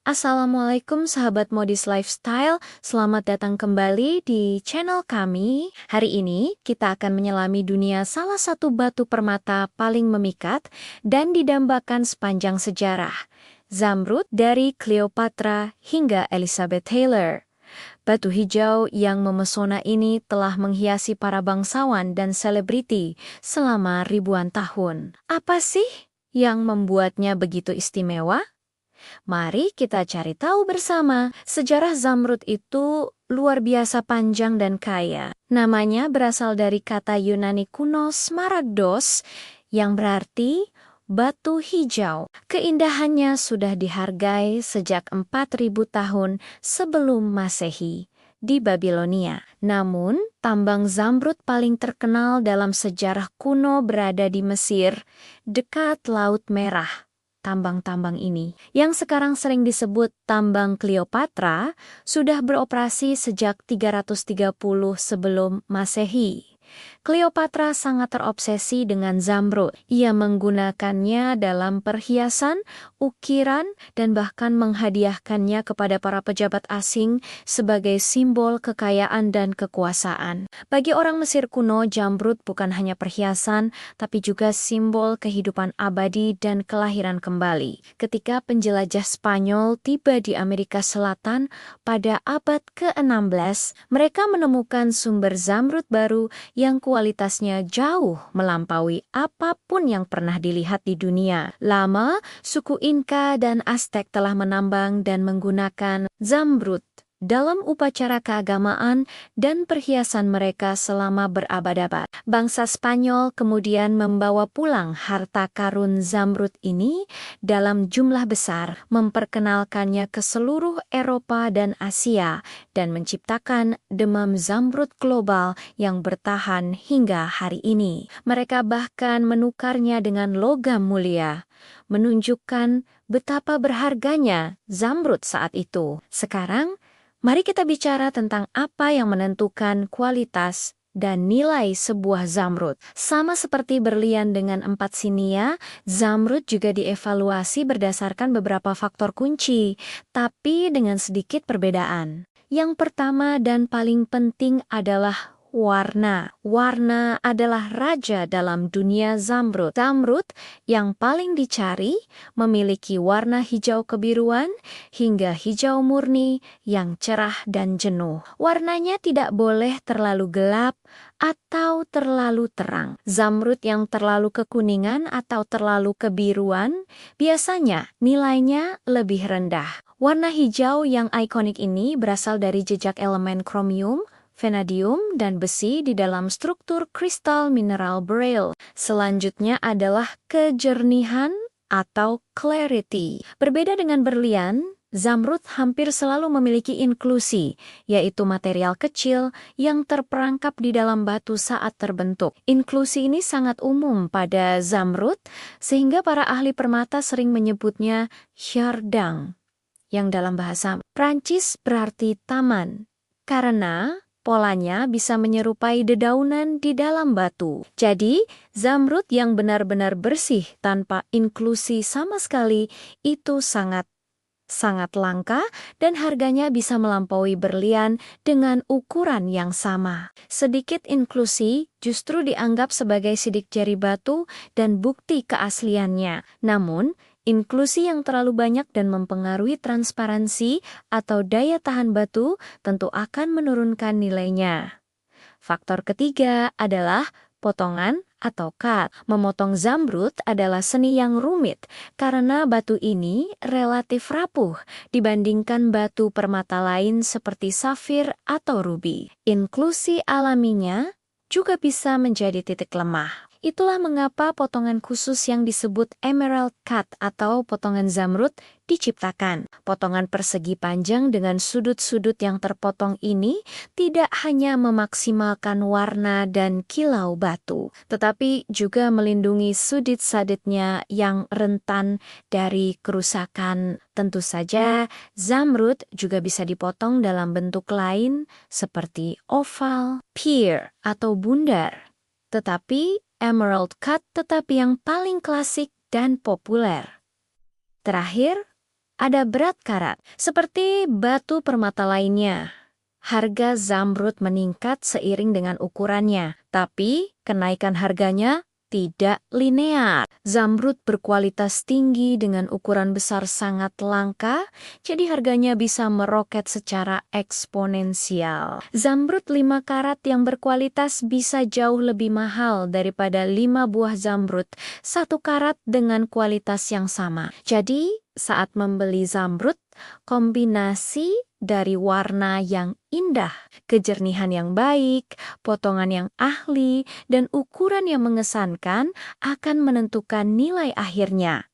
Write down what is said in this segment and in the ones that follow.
Assalamualaikum sahabat modis lifestyle, selamat datang kembali di channel kami. Hari ini kita akan menyelami dunia salah satu batu permata paling memikat dan didambakan sepanjang sejarah. Zamrud dari Cleopatra hingga Elizabeth Taylor. Batu hijau yang memesona ini telah menghiasi para bangsawan dan selebriti selama ribuan tahun. Apa sih yang membuatnya begitu istimewa? Mari kita cari tahu bersama. Sejarah Zamrud itu luar biasa panjang dan kaya. Namanya berasal dari kata Yunani kuno smaragdos yang berarti batu hijau. Keindahannya sudah dihargai sejak 4000 tahun sebelum Masehi di Babilonia. Namun, tambang Zamrud paling terkenal dalam sejarah kuno berada di Mesir, dekat Laut Merah. Tambang-tambang ini, yang sekarang sering disebut tambang Cleopatra, sudah beroperasi sejak 330 sebelum Masehi. Cleopatra sangat terobsesi dengan Zamrud. Ia menggunakannya dalam perhiasan, ukiran, dan bahkan menghadiahkannya kepada para pejabat asing sebagai simbol kekayaan dan kekuasaan. Bagi orang Mesir kuno, Zamrud bukan hanya perhiasan, tapi juga simbol kehidupan abadi dan kelahiran kembali. Ketika penjelajah Spanyol tiba di Amerika Selatan pada abad ke-16, mereka menemukan sumber Zamrud baru yang kualitasnya jauh melampaui apapun yang pernah dilihat di dunia. Lama, suku Inka dan Aztec telah menambang dan menggunakan Zamrud dalam upacara keagamaan dan perhiasan mereka selama berabad-abad. Bangsa Spanyol kemudian membawa pulang harta karun Zamrud ini dalam jumlah besar, memperkenalkannya ke seluruh Eropa dan Asia, dan menciptakan demam Zamrud global yang bertahan hingga hari ini. Mereka bahkan menukarnya dengan logam mulia, menunjukkan betapa berharganya Zamrud saat itu. Sekarang, mari kita bicara tentang apa yang menentukan kualitas dan nilai sebuah Zamrud. Sama seperti berlian dengan 4 sinia, Zamrud juga dievaluasi berdasarkan beberapa faktor kunci, tapi dengan sedikit perbedaan. Yang pertama dan paling penting adalah warna. Warna adalah raja dalam dunia Zamrud. Zamrud yang paling dicari memiliki warna hijau kebiruan hingga hijau murni yang cerah dan jenuh. Warnanya tidak boleh terlalu gelap atau terlalu terang. Zamrud yang terlalu kekuningan atau terlalu kebiruan biasanya nilainya lebih rendah. Warna hijau yang ikonik ini berasal dari jejak elemen kromium, vanadium, dan besi di dalam struktur kristal mineral beryl. Selanjutnya adalah kejernihan atau clarity. Berbeda dengan berlian, Zamrud hampir selalu memiliki inklusi, yaitu material kecil yang terperangkap di dalam batu saat terbentuk. Inklusi ini sangat umum pada Zamrud, sehingga para ahli permata sering menyebutnya chardin, yang dalam bahasa Prancis berarti taman, karena polanya bisa menyerupai dedaunan di dalam batu. Jadi, Zamrud yang benar-benar bersih tanpa inklusi sama sekali itu sangat langka dan harganya bisa melampaui berlian dengan ukuran yang sama. Sedikit inklusi justru dianggap sebagai sidik jari batu dan bukti keasliannya. Namun, inklusi yang terlalu banyak dan mempengaruhi transparansi atau daya tahan batu tentu akan menurunkan nilainya. Faktor ketiga adalah potongan atau cut. Memotong Zamrud adalah seni yang rumit karena batu ini relatif rapuh dibandingkan batu permata lain seperti safir atau rubi. Inklusi alaminya juga bisa menjadi titik lemah. Itulah mengapa potongan khusus yang disebut emerald cut atau potongan Zamrud diciptakan. Potongan persegi panjang dengan sudut-sudut yang terpotong ini tidak hanya memaksimalkan warna dan kilau batu, tetapi juga melindungi sudut-sudutnya yang rentan dari kerusakan. Tentu saja, Zamrud juga bisa dipotong dalam bentuk lain seperti oval, pear, atau bundar. Tetapi emerald cut tetap yang paling klasik dan populer. Terakhir, ada berat karat. Seperti batu permata lainnya, harga zamrud meningkat seiring dengan ukurannya, tapi kenaikan harganya tidak linear. Zamrud berkualitas tinggi dengan ukuran besar sangat langka, jadi harganya bisa meroket secara eksponensial. Zamrud 5 karat yang berkualitas bisa jauh lebih mahal daripada 5 buah zamrud 1 karat dengan kualitas yang sama. Jadi, saat membeli zamrud, kombinasi dari warna yang indah, kejernihan yang baik, potongan yang ahli, dan ukuran yang mengesankan akan menentukan nilai akhirnya.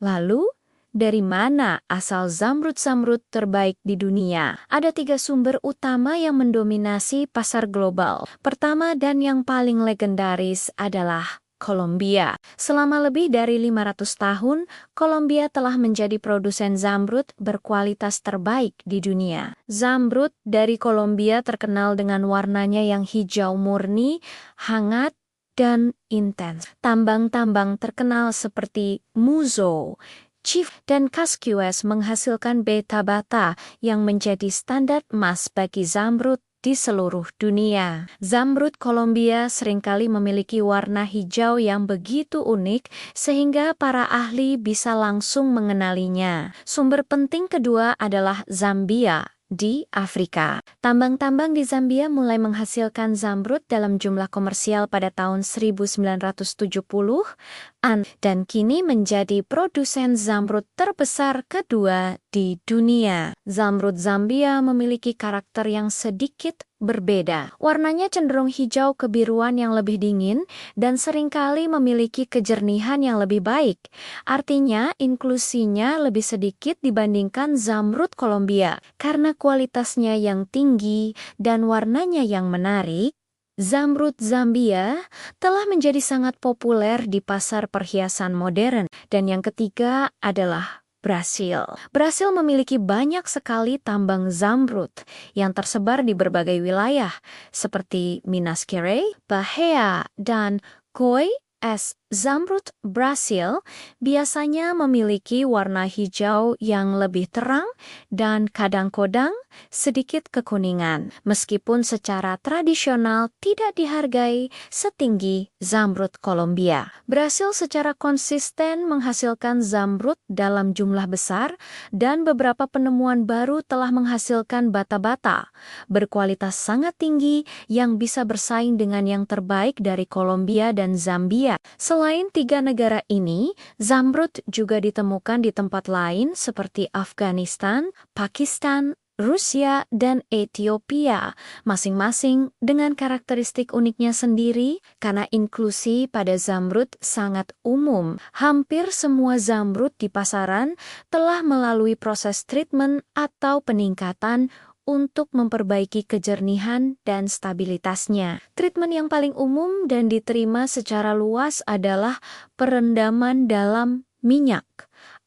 Lalu, dari mana asal zamrud-zamrud terbaik di dunia? Ada 3 sumber utama yang mendominasi pasar global. Pertama dan yang paling legendaris adalah Kolombia. Selama lebih dari 500 tahun, Kolombia telah menjadi produsen zamrud berkualitas terbaik di dunia. Zamrud dari Kolombia terkenal dengan warnanya yang hijau murni, hangat, dan intens. Tambang-tambang terkenal seperti Muzo, Chief, dan Casquez menghasilkan beta bata yang menjadi standar emas bagi zamrud di seluruh dunia. Zamrud Kolombia seringkali memiliki warna hijau yang begitu unik sehingga para ahli bisa langsung mengenalinya. Sumber penting kedua adalah Zambia di Afrika. Tambang-tambang di Zambia mulai menghasilkan zamrud dalam jumlah komersial pada tahun 1970-an dan kini menjadi produsen zamrud terbesar kedua di dunia. Zamrud Zambia memiliki karakter yang sedikit berbeda. Warnanya cenderung hijau kebiruan yang lebih dingin dan seringkali memiliki kejernihan yang lebih baik. Artinya, inklusinya lebih sedikit dibandingkan zamrud Kolombia. Karena kualitasnya yang tinggi dan warnanya yang menarik, zamrud Zambia telah menjadi sangat populer di pasar perhiasan modern. Dan yang ketiga adalah Brasil. Brasil memiliki banyak sekali tambang zamrud yang tersebar di berbagai wilayah seperti Minas Gerais, Bahia, dan Goiás. Zamrud Brasil biasanya memiliki warna hijau yang lebih terang dan kadang-kadang sedikit kekuningan, meskipun secara tradisional tidak dihargai setinggi zamrud Kolombia. Brasil secara konsisten menghasilkan zamrud dalam jumlah besar dan beberapa penemuan baru telah menghasilkan bata-bata berkualitas sangat tinggi yang bisa bersaing dengan yang terbaik dari Kolombia dan Zambia. Selain 3 negara ini, zamrud juga ditemukan di tempat lain seperti Afghanistan, Pakistan, Rusia, dan Ethiopia, masing-masing dengan karakteristik uniknya sendiri. Karena inklusi pada zamrud sangat umum, hampir semua zamrud di pasaran telah melalui proses treatment atau peningkatan untuk memperbaiki kejernihan dan stabilitasnya. Treatment yang paling umum dan diterima secara luas adalah perendaman dalam minyak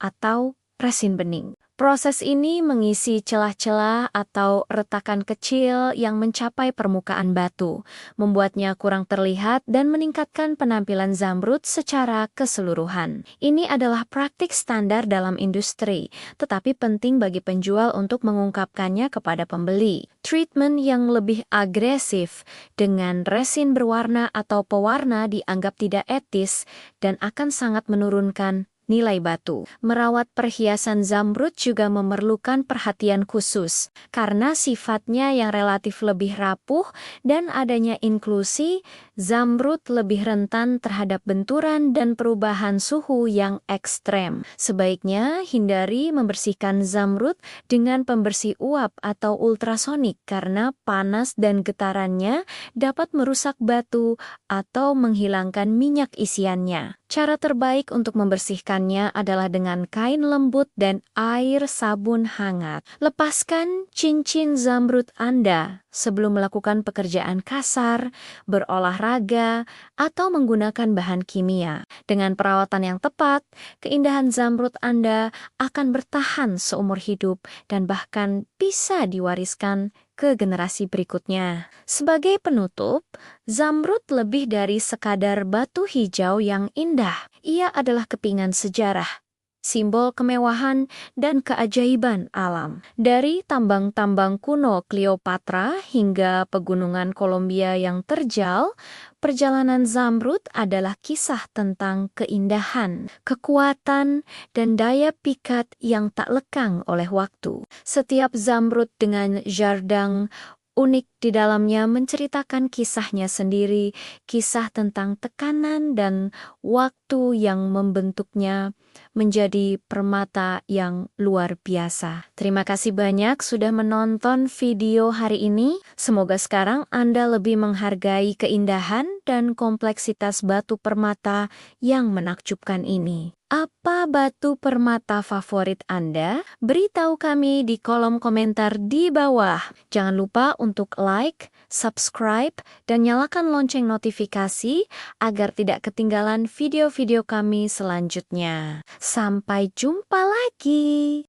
atau resin bening. Proses ini mengisi celah-celah atau retakan kecil yang mencapai permukaan batu, membuatnya kurang terlihat dan meningkatkan penampilan zamrud secara keseluruhan. Ini adalah praktik standar dalam industri, tetapi penting bagi penjual untuk mengungkapkannya kepada pembeli. Treatment yang lebih agresif dengan resin berwarna atau pewarna dianggap tidak etis dan akan sangat menurunkan nilai batu. Merawat perhiasan zamrud juga memerlukan perhatian khusus karena sifatnya yang relatif lebih rapuh dan adanya inklusi, zamrud lebih rentan terhadap benturan dan perubahan suhu yang ekstrem. Sebaiknya hindari membersihkan zamrud dengan pembersih uap atau ultrasonik karena panas dan getarannya dapat merusak batu atau menghilangkan minyak isiannya. Cara terbaik untuk membersihkannya adalah dengan kain lembut dan air sabun hangat. Lepaskan cincin zamrud Anda sebelum melakukan pekerjaan kasar, berolahraga, atau menggunakan bahan kimia. Dengan perawatan yang tepat, keindahan zamrud Anda akan bertahan seumur hidup dan bahkan bisa diwariskan ke generasi berikutnya. Sebagai penutup, zamrud lebih dari sekadar batu hijau yang indah. Ia adalah kepingan sejarah, simbol kemewahan dan keajaiban alam. Dari tambang-tambang kuno Cleopatra hingga pegunungan Kolombia yang terjal, perjalanan Zamrud adalah kisah tentang keindahan, kekuatan, dan daya pikat yang tak lekang oleh waktu. Setiap Zamrud dengan jardang unik di dalamnya menceritakan kisahnya sendiri, kisah tentang tekanan dan waktu yang membentuknya menjadi permata yang luar biasa. Terima kasih banyak sudah menonton video hari ini. Semoga sekarang Anda lebih menghargai keindahan dan kompleksitas batu permata yang menakjubkan ini. Apa batu permata favorit Anda? Beritahu kami di kolom komentar di bawah. Jangan lupa untuk like, subscribe, dan nyalakan lonceng notifikasi agar tidak ketinggalan video-video kami selanjutnya. Sampai jumpa lagi!